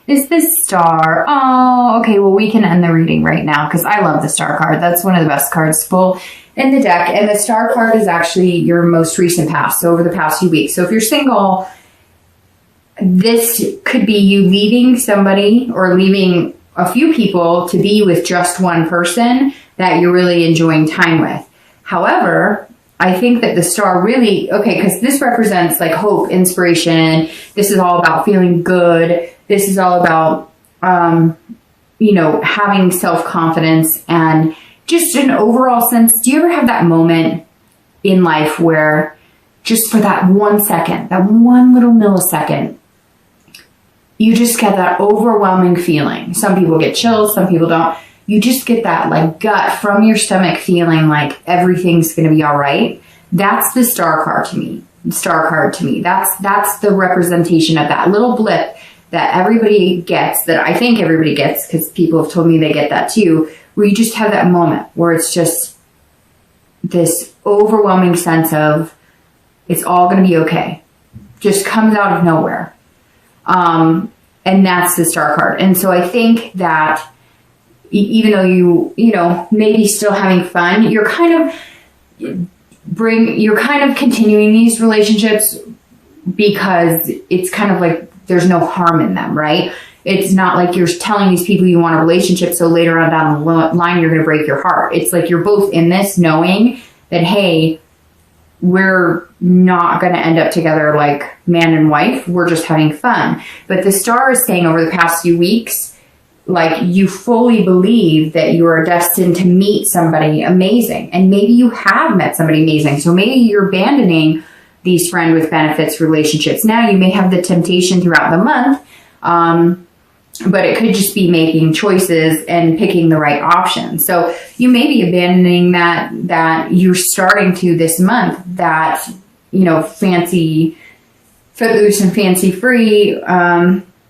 is this star. Oh, okay. Well, we can end the reading right now because I love the star card. That's one of the best cards to pull in the deck. And the star card is actually your most recent past. So over the past few weeks. So if you're single, this could be you leaving somebody or leaving a few people to be with just one person that you're really enjoying time with. However, I think that the star really, okay, because this represents like hope, inspiration. This is all about feeling good. This is all about, having self-confidence and just an overall sense. Do you ever have that moment in life where just for that 1 second, that one little millisecond, you just get that overwhelming feeling? Some people get chills, some people don't. You just get that like gut from your stomach feeling like everything's going to be all right. That's the star card to me. That's the representation of that little blip that everybody gets, that I think everybody gets, because people have told me they get that too, where you just have that moment where it's just this overwhelming sense of it's all going to be okay. Just comes out of nowhere. And that's the star card. And so I think that even though you maybe still having fun, you're kind of continuing these relationships because it's kind of like there's no harm in them, right? It's not like you're telling these people you want a relationship so later on down the line you're going to break your heart. It's like you're both in this knowing that, hey, we're not going to end up together like man and wife. We're just having fun. But the star is saying over the past few weeks, like you fully believe that you are destined to meet somebody amazing. And maybe you have met somebody amazing. So maybe you're abandoning these friend with benefits relationships. Now you may have the temptation throughout the month, but it could just be making choices and picking the right option. So you may be abandoning that you're starting to this month, that, fancy, footloose and fancy free,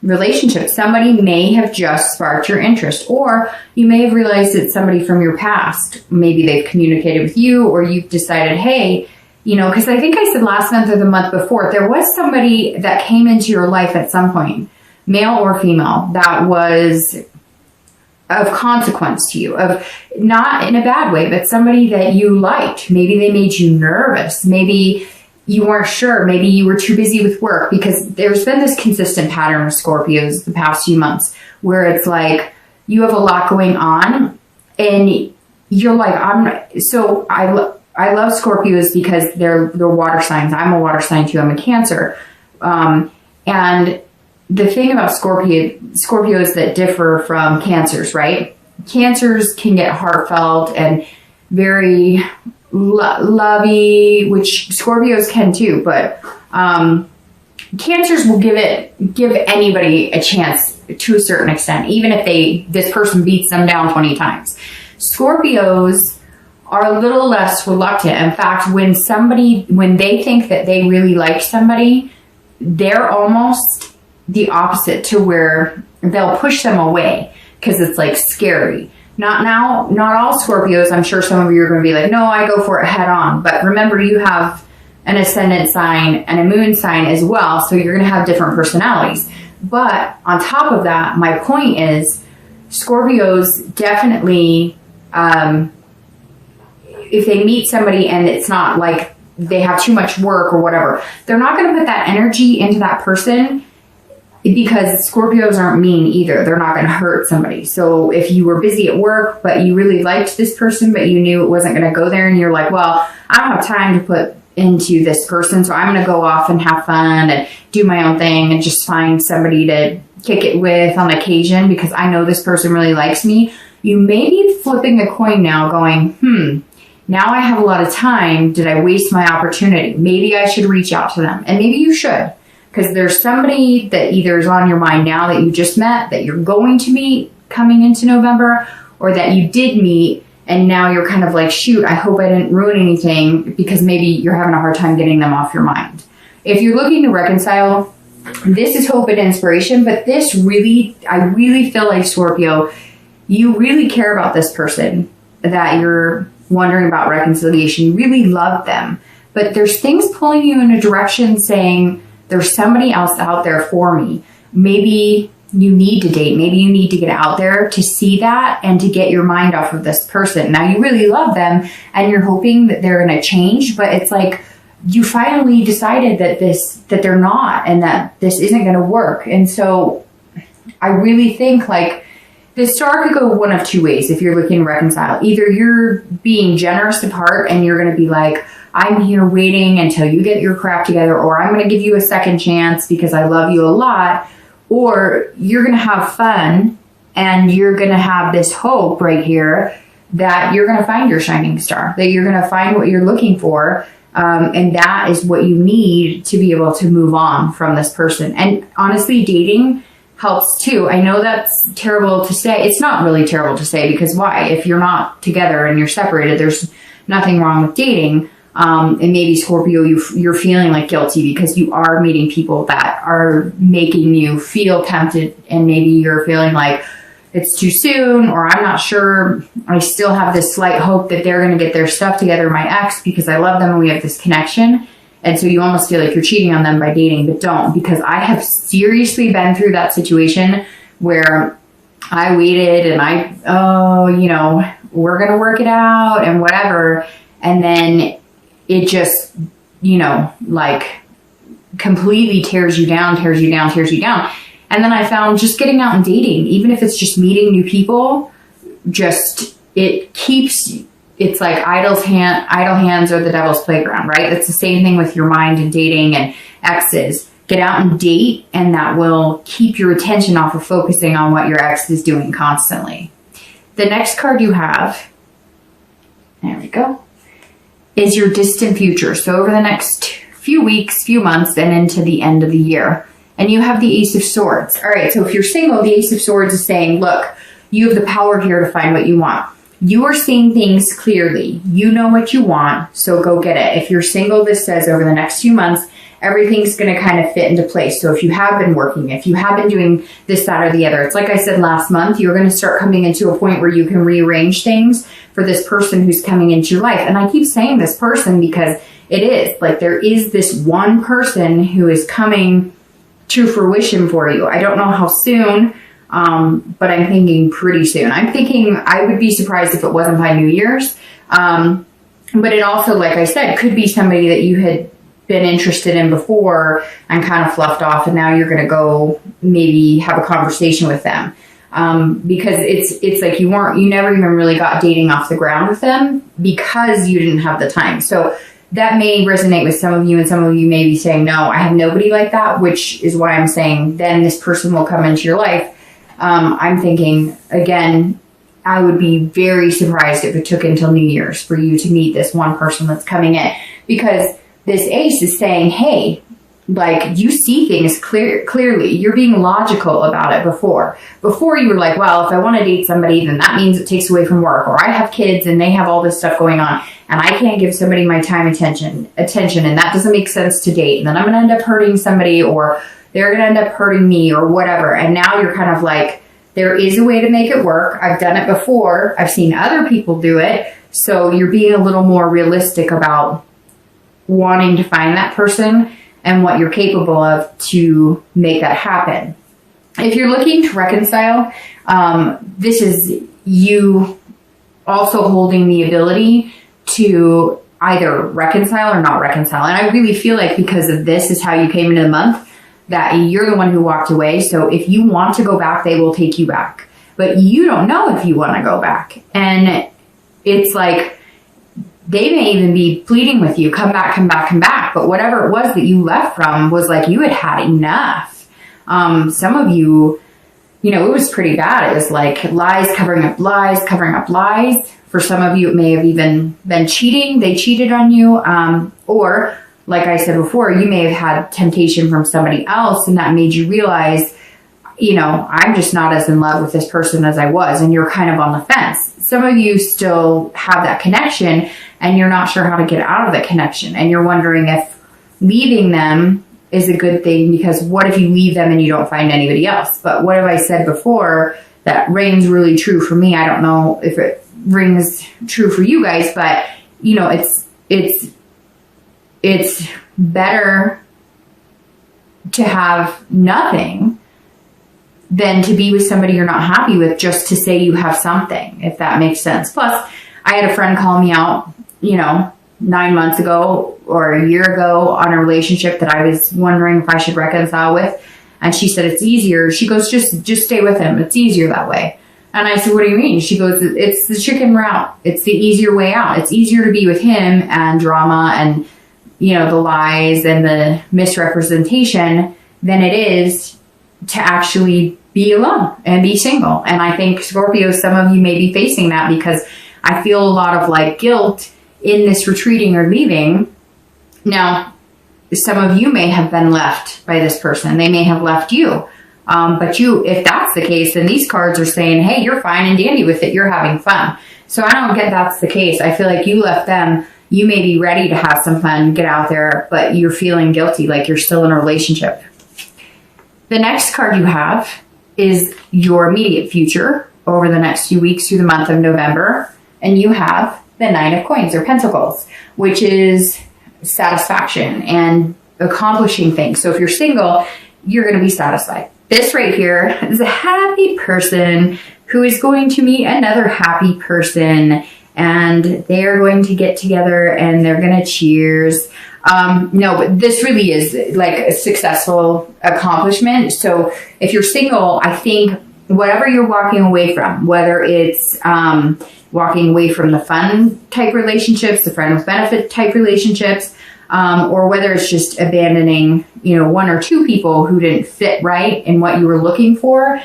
relationship. Somebody may have just sparked your interest, or you may have realized it's somebody from your past. Maybe they've communicated with you, or you've decided, hey, because I think I said last month or the month before, there was somebody that came into your life at some point, male or female, that was of consequence to you, of not in a bad way, but somebody that you liked. Maybe they made you nervous. Maybe you weren't sure. Maybe you were too busy with work, because there's been this consistent pattern of Scorpios the past few months where it's like you have a lot going on and you're like, I love Scorpios because they're water signs. I'm a water sign too. I'm a Cancer. And the thing about Scorpios that differ from Cancers, right? Cancers can get heartfelt and very lovey, which Scorpios can too, but Cancers will give anybody a chance to a certain extent, even if this person beats them down 20 times. Scorpios are a little less reluctant. In fact, when they think that they really like somebody, they're almost the opposite, to where they'll push them away because it's like scary. Not all Scorpios. I'm sure some of you are going to be like, no, I go for it head on. But remember, you have an ascendant sign and a moon sign as well. So you're going to have different personalities. But on top of that, my point is Scorpios definitely, if they meet somebody and it's not like they have too much work or whatever, they're not going to put that energy into that person, because Scorpios aren't mean either. They're not going to hurt somebody. So if you were busy at work, but you really liked this person, but you knew it wasn't going to go there, and you're like, well, I don't have time to put into this person, so I'm going to go off and have fun and do my own thing and just find somebody to kick it with on occasion because I know this person really likes me. You may be flipping a coin now going, now I have a lot of time. Did I waste my opportunity? Maybe I should reach out to them. And maybe you should, because there's somebody that either is on your mind now that you just met, that you're going to meet coming into November, or that you did meet and now you're kind of like, shoot, I hope I didn't ruin anything, because maybe you're having a hard time getting them off your mind. If you're looking to reconcile, this is hope and inspiration, but I really feel like, Scorpio, you really care about this person that you're wondering about reconciliation. You really love them, but there's things pulling you in a direction saying there's somebody else out there for me. Maybe you need to date. Maybe you need to get out there to see that and to get your mind off of this person. Now, you really love them and you're hoping that they're going to change, but it's like you finally decided that they're not, and that this isn't going to work. And so I really think like the star could go one of two ways if you're looking to reconcile. Either you're being generous apart and you're going to be like, I'm here waiting until you get your crap together, or I'm going to give you a second chance because I love you a lot. Or you're going to have fun and you're going to have this hope right here that you're going to find your shining star, that you're going to find what you're looking for. And that is what you need to be able to move on from this person. And honestly, dating helps too. I know that's terrible to say. It's not really terrible to say, because why? If you're not together and you're separated, there's nothing wrong with dating. And maybe Scorpio, you're feeling like guilty because you are meeting people that are making you feel tempted, and maybe you're feeling like it's too soon, or I'm not sure. I still have this slight hope that they're going to get their stuff together, my ex, because I love them and we have this connection. And so you almost feel like you're cheating on them by dating, but don't, because I have seriously been through that situation where I waited and we're going to work it out and whatever. And then it just, like completely tears you down. And then I found just getting out and dating, even if it's just meeting new people, it's like idle hands are the devil's playground, right? That's the same thing with your mind and dating and exes. Get out and date, and that will keep your attention off of focusing on what your ex is doing constantly. The next card you have, there we go, is your distant future. So over the next few weeks, few months, and into the end of the year. And you have the Ace of Swords. All right, so if you're single, the Ace of Swords is saying, look, you have the power here to find what you want. You are seeing things clearly. You know what you want, so go get it. If you're single, this says over the next few months, everything's going to kind of fit into place. So if you have been working, if you have been doing this, that, or the other, it's like I said last month, you're going to start coming into a point where you can rearrange things for this person who's coming into your life. And I keep saying this person because it is like there is this one person who is coming to fruition for you. I don't know how soon, but I'm thinking pretty soon. I'm thinking I would be surprised if it wasn't by New Year's. But it also, like I said, could be somebody that you had been interested in before and kind of fluffed off, and now you're going to go maybe have a conversation with them. Because it's like you never even really got dating off the ground with them because you didn't have the time. So that may resonate with some of you, and some of you may be saying, no, I have nobody like that, which is why I'm saying then this person will come into your life. I'm thinking, again, I would be very surprised if it took until New Year's for you to meet this one person that's coming in, because this ace is saying, hey, like you see things clearly. You're being logical about it before. Before you were like, well, if I want to date somebody, then that means it takes away from work, or I have kids and they have all this stuff going on and I can't give somebody my time, attention, and that doesn't make sense to date. And then I'm going to end up hurting somebody, or they're going to end up hurting me, or whatever. And now you're kind of like, there is a way to make it work. I've done it before. I've seen other people do it. So you're being a little more realistic about wanting to find that person and what you're capable of to make that happen. If you're looking to reconcile, this is you also holding the ability to either reconcile or not reconcile. And I really feel like because of this is how you came into the month, that you're the one who walked away. So if you want to go back, they will take you back. But you don't know if you want to go back. And it's like, they may even be pleading with you, come back, come back, come back. But whatever it was that you left from was like you had had enough. Some of you, it was pretty bad. It was like lies, covering up lies, covering up lies. For some of you, it may have even been cheating. They cheated on you. Or, like I said before, you may have had temptation from somebody else, and that made you realize, I'm just not as in love with this person as I was, and you're kind of on the fence. Some of you still have that connection, and you're not sure how to get out of that connection, and you're wondering if leaving them is a good thing, because what if you leave them and you don't find anybody else? But what have I said before that rings really true for me? I don't know if it rings true for you guys, but it's better to have nothing than to be with somebody you're not happy with just to say you have something, if that makes sense. Plus, I had a friend call me out, 9 months ago or a year ago on a relationship that I was wondering if I should reconcile with. And she said, it's easier. She goes, just stay with him. It's easier that way. And I said, what do you mean? She goes, it's the chicken route. It's the easier way out. It's easier to be with him and drama and, the lies and the misrepresentation than it is to actually be alone and be single. And I think, Scorpio, some of you may be facing that, because I feel a lot of guilt in this retreating or leaving. Now, some of you may have been left by this person. They may have left you. But if that's the case, then these cards are saying, hey, you're fine and dandy with it. You're having fun. So I don't get that's the case. I feel like you left them. You may be ready to have some fun, get out there, but you're feeling guilty, like you're still in a relationship. The next card you have is your immediate future over the next few weeks through the month of November. And you have the Nine of Coins or Pentacles, which is satisfaction and accomplishing things. So if you're single, you're going to be satisfied. This right here is a happy person who is going to meet another happy person, and they are going to get together and they're going to cheers. No, but this really is a successful accomplishment. So if you're single, I think whatever you're walking away from, whether it's walking away from the fun type relationships, the friend with benefit type relationships, or whether it's just abandoning, one or two people who didn't fit right in what you were looking for,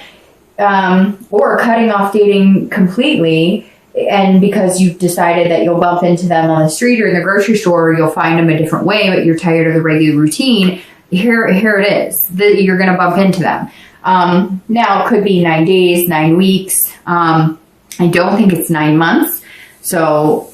or cutting off dating completely, and because you've decided that you'll bump into them on the street or in the grocery store, or you'll find them a different way, but you're tired of the regular routine, here it is, that you're going to bump into them. Now, it could be 9 days, 9 weeks. I don't think it's 9 months. So,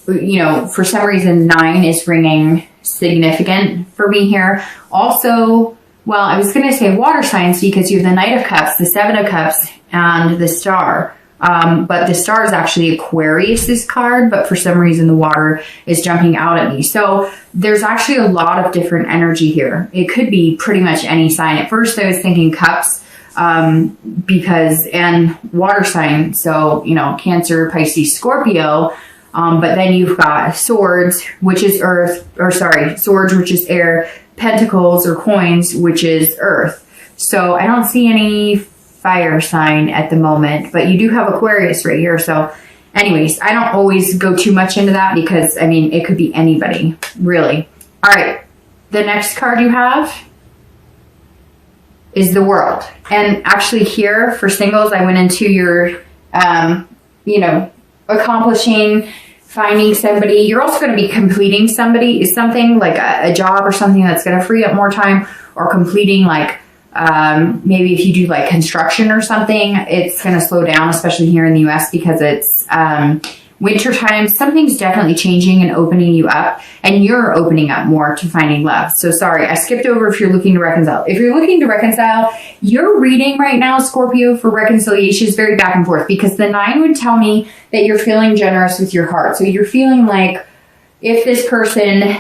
for some reason, 9 is ringing significant for me here. Also, well, I was going to say water signs, because you have the Knight of Cups, the Seven of Cups, and the Star. But the Star is actually Aquarius's card, but for some reason the water is jumping out at me. So there's actually a lot of different energy here. It could be pretty much any sign. At first I was thinking Cups, and water sign. So, Cancer, Pisces, Scorpio. But then you've got Swords, which is Swords, which is air, Pentacles or Coins, which is earth. So I don't see any fire sign at the moment, but you do have Aquarius right here. So anyways, I don't always go too much into that, because it could be anybody, really. All right. The next card you have is the World. And actually here for singles, I went into your, accomplishing, finding somebody. You're also going to be completing something like a job or something that's going to free up more time, or completing maybe if you do construction or something, it's going to slow down, especially here in the US, because it's winter time. Something's definitely changing and opening you up, and you're opening up more to finding love. So sorry, I skipped over if you're looking to reconcile. If you're looking to reconcile, your reading right now, Scorpio, for reconciliation is very back and forth, because the 9 would tell me that you're feeling generous with your heart. So you're feeling like if this person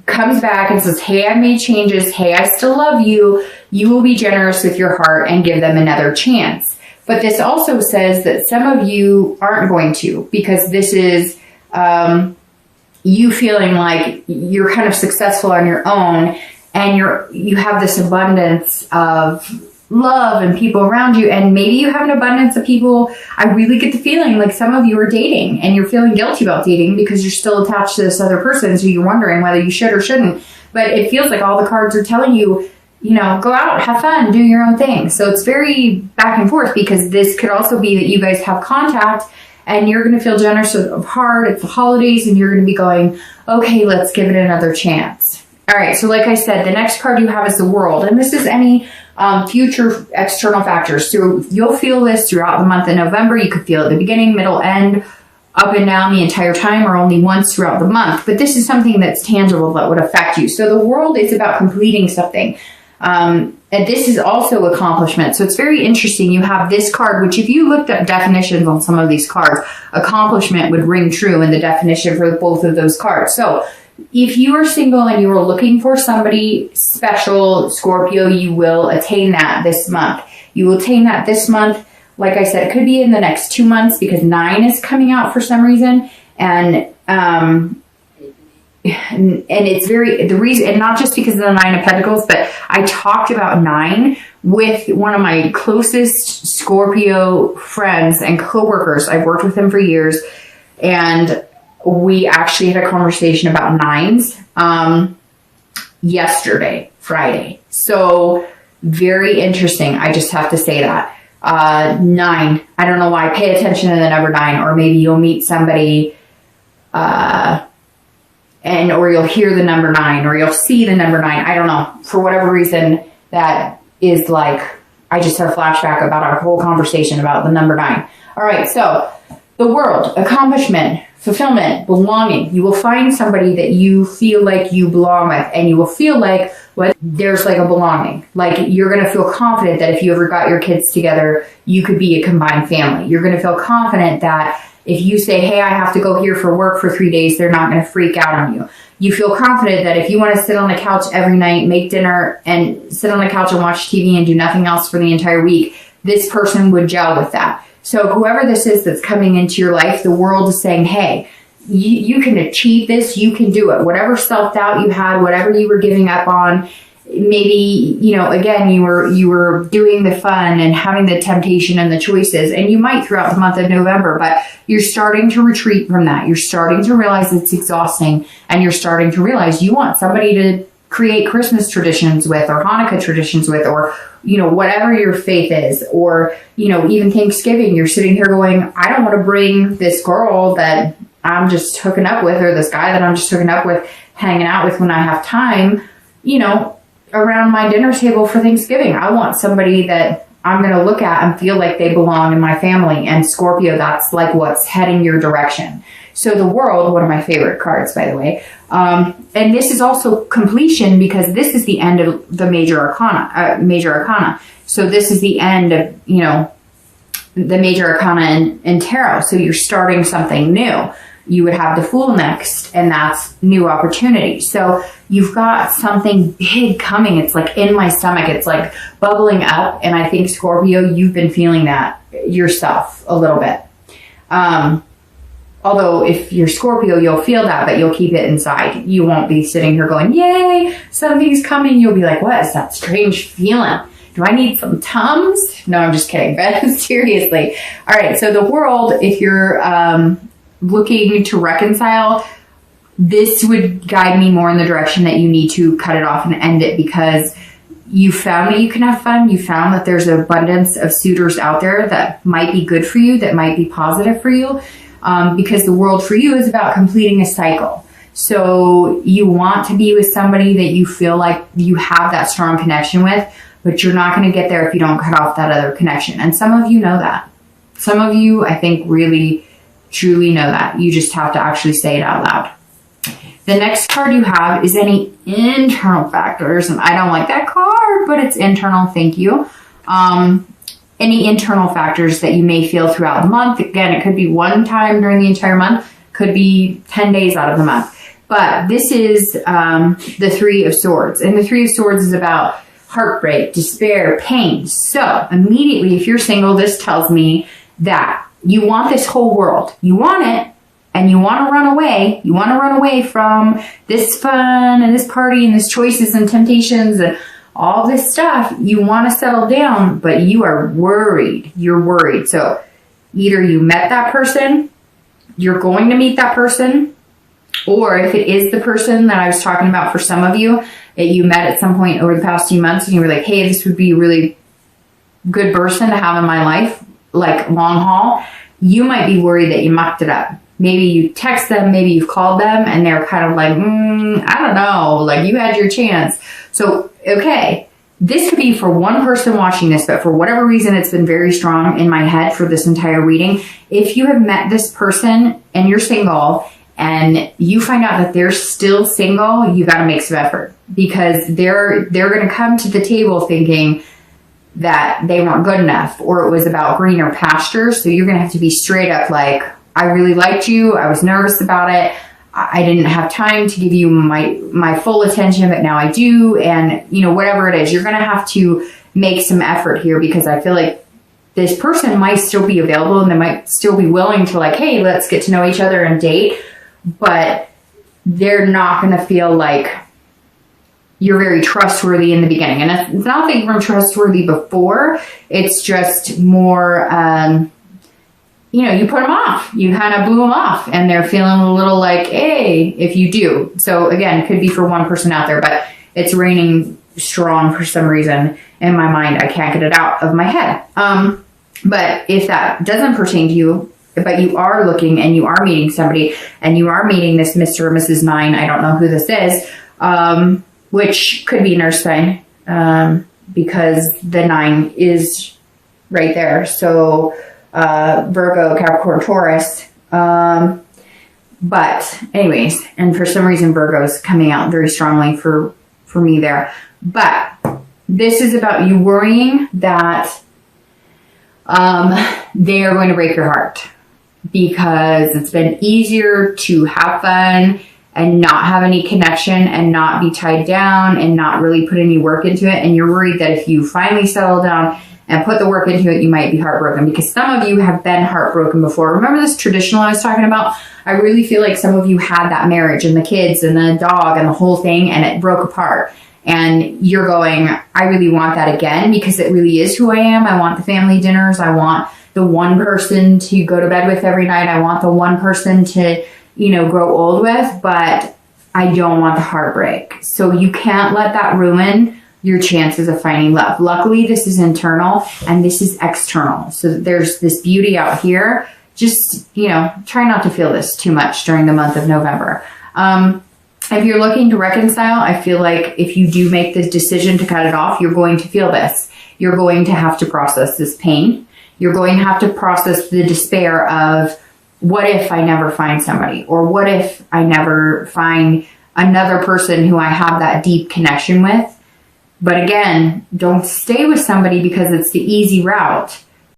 comes back and says, hey, I made changes, hey, I still love you, you will be generous with your heart and give them another chance. But this also says that some of you aren't going to, because this is you feeling like you're kind of successful on your own, and you have this abundance of love and people around you, and maybe you have an abundance of people. I really get the feeling like some of you are dating and you're feeling guilty about dating because you're still attached to this other person, so you're wondering whether you should or shouldn't. But it feels like all the cards are telling you, go out, have fun, do your own thing. So it's very back and forth, because this could also be that you guys have contact and you're going to feel generous of heart. It's the holidays and you're going to be going, okay, let's give it another chance. All right. So like I said, the next card you have is the World, and this is any future external factors. So you'll feel this throughout the month of November. You could feel it at the beginning, middle, end, up and down the entire time, or only once throughout the month. But this is something that's tangible that would affect you. So the World is about completing something. And this is also accomplishment. So it's very interesting. You have this card, which if you looked up definitions on some of these cards, accomplishment would ring true in the definition for both of those cards. So if you are single and you are looking for somebody special, Scorpio, you will attain that this month. You will attain that this month. Like I said, it could be in the next 2 months because 9 is coming out for some reason. And it's the reason, and not just because of the 9 of Pentacles, but I talked about 9 with one of my closest Scorpio friends and coworkers. I've worked with him for years, and we actually had a conversation about 9s yesterday, Friday. So very interesting. I just have to say that. 9. I don't know why. Pay attention to the number 9, or maybe you'll meet somebody or you'll hear the number 9, or you'll see the number 9. I don't know. For whatever reason, that is like, I just had a flashback about our whole conversation about the number 9. All right, so the world, accomplishment, fulfillment, belonging. You will find somebody that you feel like you belong with, and you will feel like there's like a belonging. Like you're going to feel confident that if you ever got your kids together, you could be a combined family. You're going to feel confident that if you say, hey, I have to go here for work for 3 days, they're not going to freak out on you. You feel confident that if you want to sit on the couch every night, make dinner, and sit on the couch and watch TV and do nothing else for the entire week, this person would gel with that. So whoever this is that's coming into your life, the world is saying, hey, you can achieve this, you can do it. Whatever self-doubt you had, whatever you were giving up on, maybe, again, you were doing the fun and having the temptation and the choices, and you might throughout the month of November, but you're starting to retreat from that. You're starting to realize it's exhausting, and you're starting to realize you want somebody to create Christmas traditions with, or Hanukkah traditions with, or, whatever your faith is, or, even Thanksgiving. You're sitting here going, I don't want to bring this girl that I'm just hooking up with, or this guy that I'm just hooking up with, hanging out with when I have time, around my dinner table for Thanksgiving. I want somebody that I'm going to look at and feel like they belong in my family. And Scorpio, that's like what's heading your direction. So the world, one of my favorite cards, by the way. And this is also completion, because this is the end of the major arcana. So this is the end of, the major arcana in tarot. So you're starting something new. You would have the Fool next, and that's new opportunity. So you've got something big coming. It's like in my stomach. It's like bubbling up. And I think, Scorpio, you've been feeling that yourself a little bit. Although if you're Scorpio, you'll feel that, but you'll keep it inside. You won't be sitting here going, yay, something's coming. You'll be like, what is that strange feeling? Do I need some Tums? No, I'm just kidding. But seriously. All right. So the world, if you're looking to reconcile, this would guide me more in the direction that you need to cut it off and end it, because you found that you can have fun. You found that there's an abundance of suitors out there that might be good for you, that might be positive for you, because the world for you is about completing a cycle. So you want to be with somebody that you feel like you have that strong connection with, but you're not going to get there if you don't cut off that other connection. And some of you know that. Some of you, I think, really truly know that. You just have to actually say it out loud. The next card you have is any internal factors, and I don't like that card, but it's internal. Thank you. Any internal factors that you may feel throughout the month. Again, it could be one time during the entire month, could be 10 days out of the month. But this is the Three of Swords, and the Three of Swords is about heartbreak, despair, pain. So immediately, if you're single, this tells me that you want this whole world. You want it, and you want to run away. You want to run away from this fun and this party and this choices and temptations and all this stuff. You want to settle down, but you are worried. You're worried. So either you met that person, you're going to meet that person, or if it is the person that I was talking about for some of you that you met at some point over the past few months, and you were like, hey, this would be a really good person to have in my life, like long haul, you might be worried that you mucked it up. Maybe you text them, maybe you've called them, and they're kind of like, I don't know, like you had your chance. So, okay, this could be for one person watching this, but for whatever reason, it's been very strong in my head for this entire reading. If you have met this person and you're single, and you find out that they're still single, you got to make some effort, because they're going to come to the table thinking that they weren't good enough, or it was about greener pastures. So you're going to have to be straight up like, I really liked you. I was nervous about it. I didn't have time to give you my full attention, but now I do. And, you know, whatever it is, you're going to have to make some effort here, because I feel like this person might still be available and they might still be willing to, like, hey, let's get to know each other and date. But they're not going to feel like you're very trustworthy in the beginning. And it's not that you weren't trustworthy before. It's just more, you know, you put them off. You kind of blew them off. And they're feeling a little like, hey, if you do. So again, it could be for one person out there, but it's raining strong for some reason in my mind. I can't get it out of my head. But if that doesn't pertain to you, but you are looking and you are meeting somebody and you are meeting this Mr. or Mrs. 9, I don't know who this is, which could be an earth sign, because the 9 is right there. So Virgo, Capricorn, Taurus. But anyways, and for some reason Virgo's coming out very strongly for me there. But this is about you worrying that they are going to break your heart, because it's been easier to have fun and not have any connection and not be tied down and not really put any work into it. And you're worried that if you finally settle down and put the work into it, you might be heartbroken, because some of you have been heartbroken before. Remember this traditional I was talking about? I really feel like some of you had that marriage and the kids and the dog and the whole thing, and it broke apart. And you're going, I really want that again, because it really is who I am. I want the family dinners. I want the one person to go to bed with every night. I want the one person to, you know, grow old with, but I don't want the heartbreak. So you can't let that ruin your chances of finding love. Luckily, this is internal and this is external. So there's this beauty out here. Just, you know, try not to feel this too much during the month of November. If you're looking to reconcile, I feel like if you do make the decision to cut it off, you're going to feel this. You're going to have to process this pain. You're going to have to process the despair of, what if I never find somebody? Or what if I never find another person who I have that deep connection with? But again, don't stay with somebody because it's the easy route.